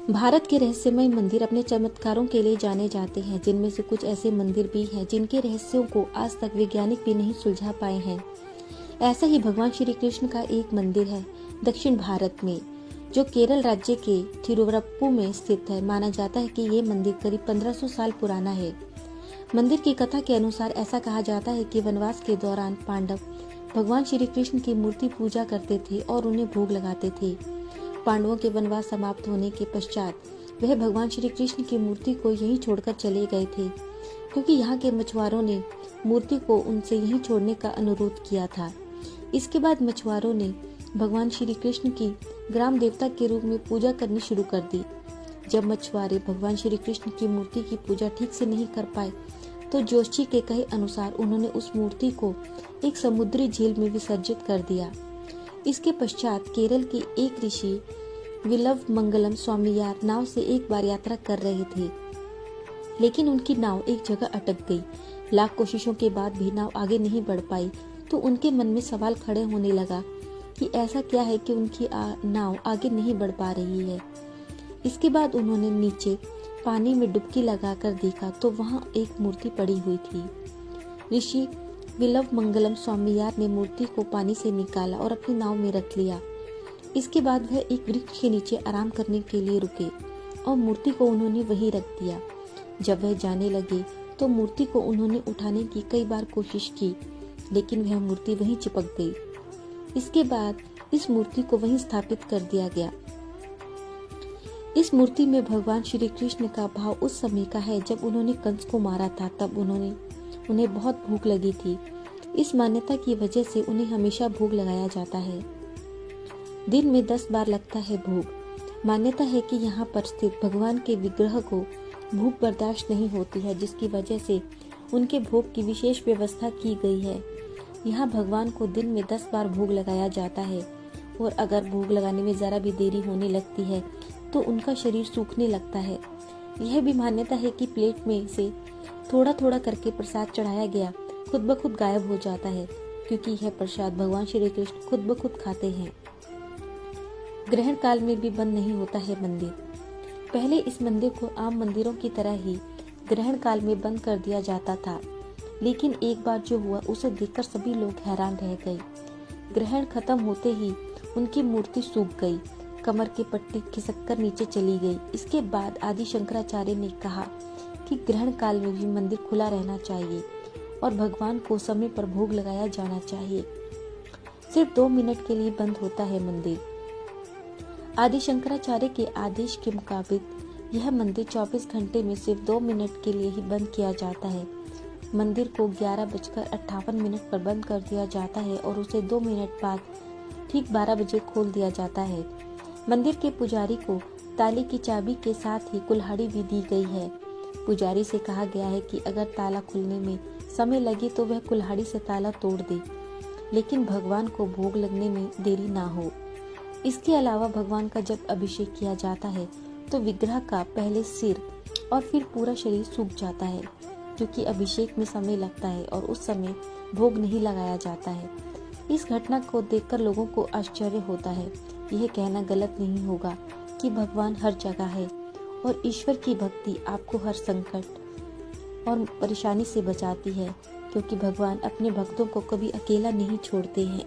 भारत के रहस्यमय मंदिर अपने चमत्कारों के लिए जाने जाते हैं, जिनमें से कुछ ऐसे मंदिर भी हैं जिनके रहस्यों को आज तक वैज्ञानिक भी नहीं सुलझा पाए हैं। ऐसा ही भगवान श्री कृष्ण का एक मंदिर है दक्षिण भारत में, जो केरल राज्य के थिरुवरप्पू में स्थित है। माना जाता है कि ये मंदिर करीब 1500 साल पुराना है। मंदिर की कथा के अनुसार ऐसा कहा जाता है कि वनवास के दौरान पांडव भगवान श्री कृष्ण की मूर्ति पूजा करते थे और उन्हें भोग लगाते थे। पांडवों के वनवास समाप्त होने के पश्चात वह भगवान श्री कृष्ण की मूर्ति को यहीं छोड़कर चले गए थे, क्योंकि यहाँ के मछुआरों ने मूर्ति को उनसे यहीं छोड़ने का अनुरोध किया था। इसके बाद मछुआरों ने भगवान श्री कृष्ण की ग्राम देवता के रूप में पूजा करनी शुरू कर दी। जब मछुआरे भगवान श्री कृष्ण की मूर्ति की पूजा ठीक से नहीं कर पाए, तो जोशी के कहे अनुसार उन्होंने उस मूर्ति को एक समुद्री झील में विसर्जित कर दिया। इसके पश्चात केरल के एक ऋषि विल्लव मंगलम स्वामीयार नाव से एक बार यात्रा कर रहे थे, लेकिन उनकी नाव एक जगह अटक गई। लाख कोशिशों के बाद भी नाव आगे नहीं बढ़ पाई, तो उनके मन में सवाल खड़े होने लगा कि ऐसा क्या है कि उनकी नाव आगे नहीं बढ़ पा रही है। इसके बाद उन्होंने नीचे पानी में डुबकी लगाकर देखा तो वहां एक मूर्ति पड़ी हुई थी। ऋषि विल्लव मंगलम स्वामीयार ने मूर्ति को पानी से निकाला और अपनी नाव में रख लिया। इसके बाद वह एक वृक्ष के नीचे आराम करने के लिए रुके और मूर्ति को उन्होंने वहीं रख दिया। जब वह जाने लगे तो मूर्ति को उन्होंने उठाने की कई बार कोशिश की, लेकिन वह मूर्ति वहीं चिपक गई। इसके बाद इस मूर्ति को वहीं स्थापित कर दिया गया। इस मूर्ति में भगवान श्री कृष्ण का भाव उस समय का है जब उन्होंने कंस को मारा था। तब उन्हें बहुत भूख लगी थी। इस मान्यता की वजह से उन्हें हमेशा भोग लगाया जाता है। दिन में 10 बार लगता है भोग। मान्यता है कि यहाँ पर स्थित भगवान के विग्रह को भूख बर्दाश्त नहीं होती है, जिसकी वजह से उनके भोग की विशेष व्यवस्था की गई है। यहाँ भगवान को दिन में 10 बार भोग लगाया जाता है, और अगर भोग लगाने में जरा भी देरी होने लगती है तो उनका शरीर सूखने लगता है। यह भी मान्यता है कि प्लेट में से थोड़ा थोड़ा करके प्रसाद चढ़ाया गया खुद ब खुद गायब हो जाता है, क्योंकि यह प्रसाद भगवान श्री कृष्ण खुद ब खुद खाते हैं। ग्रहण काल में भी बंद नहीं होता है मंदिर। पहले इस मंदिर को आम मंदिरों की तरह ही ग्रहण काल में बंद कर दिया जाता था, लेकिन एक बार जो हुआ उसे देखकर सभी लोग हैरान रह गए। ग्रहण खत्म होते ही उनकी मूर्ति सूख गई, कमर की पट्टी खिसककर नीचे चली गई। इसके बाद आदि शंकराचार्य ने कहा कि ग्रहण काल में भी मंदिर खुला रहना चाहिए और भगवान को समय पर भोग लगाया जाना चाहिए। सिर्फ 2 मिनट के लिए बंद होता है मंदिर। आदि शंकराचार्य के आदेश के मुताबिक यह मंदिर 24 घंटे में सिर्फ 2 मिनट के लिए ही बंद किया जाता है। मंदिर को 11:58 पर बंद कर दिया जाता है और उसे 2 मिनट बाद ठीक 12 बजे खोल दिया जाता है। मंदिर के पुजारी को ताले की चाबी के साथ ही कुल्हाड़ी भी दी गई है। पुजारी से कहा गया है कि अगर ताला खुलने में समय लगे तो वह कुल्हाड़ी से ताला तोड़ दे, लेकिन भगवान को भोग लगने में देरी ना हो। इसके अलावा भगवान का जब अभिषेक किया जाता है तो विग्रह का पहले सिर और फिर पूरा शरीर सूख जाता है, क्योंकि अभिषेक में समय लगता है और उस समय भोग नहीं लगाया जाता है। इस घटना को देखकर लोगों को आश्चर्य होता है। यह कहना गलत नहीं होगा कि भगवान हर जगह है और ईश्वर की भक्ति आपको हर संकट और परेशानी से बचाती है, क्योंकि भगवान अपने भक्तों को कभी अकेला नहीं छोड़ते हैं।